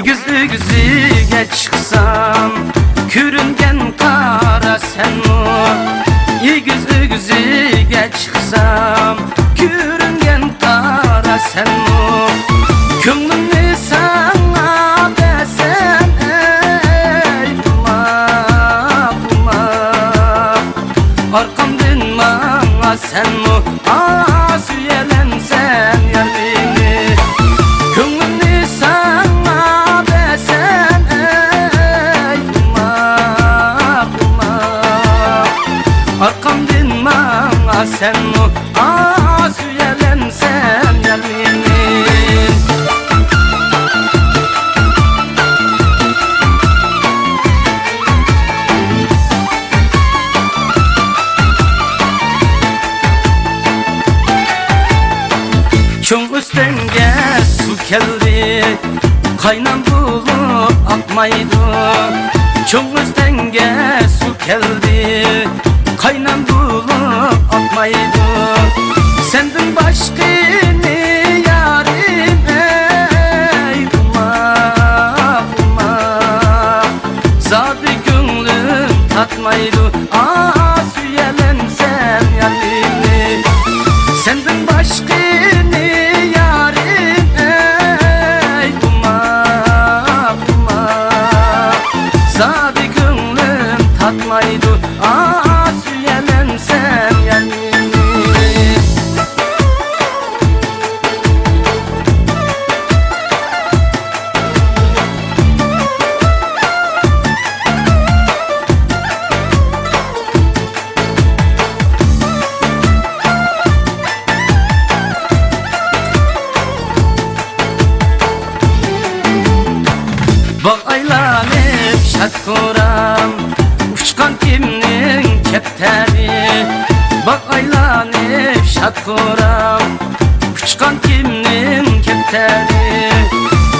Güzlüge çıksam Kürüngen kara sen o Güzlüge çıksam Kürüngen kara sen o Könlümü sana desem ey Umak, Umak Arkamdın bana sen o Süyelensen yerlini Könlümü sana desem ey Umak, Umak Arkamdın bana sen o Süyelensen yerlini Çoğun üstenge su geldi Kaynan bulup akmaydı Çoğun üstenge su geldi Kaynan bulup akmaydı Sendin başkını yarim ey Umak, Umak Zadı gönlüm tatmaydı Süyelensen yerlini Sendin başkını yarim ey Umak, Umak Zadı gönlüm tatmaydı Süyelensen yerlini Bak aylanıp şat koram Uçkan kimnin kepteri Bak aylanıp şat koram Uçkan kimnin kepteri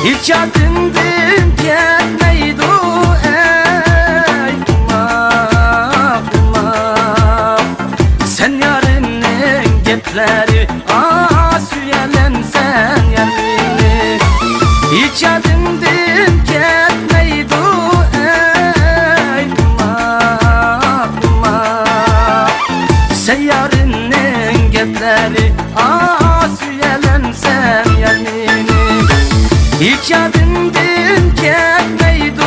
İlk adımdın gelmeydi ey Umak, Umak Sen yarının gepleri Süyelensen yerlini İlk adımdın gelmeydi ey Umak, Umak Sen yarının gepleri Süyelensen yerlini İlk adımdın gelmeydi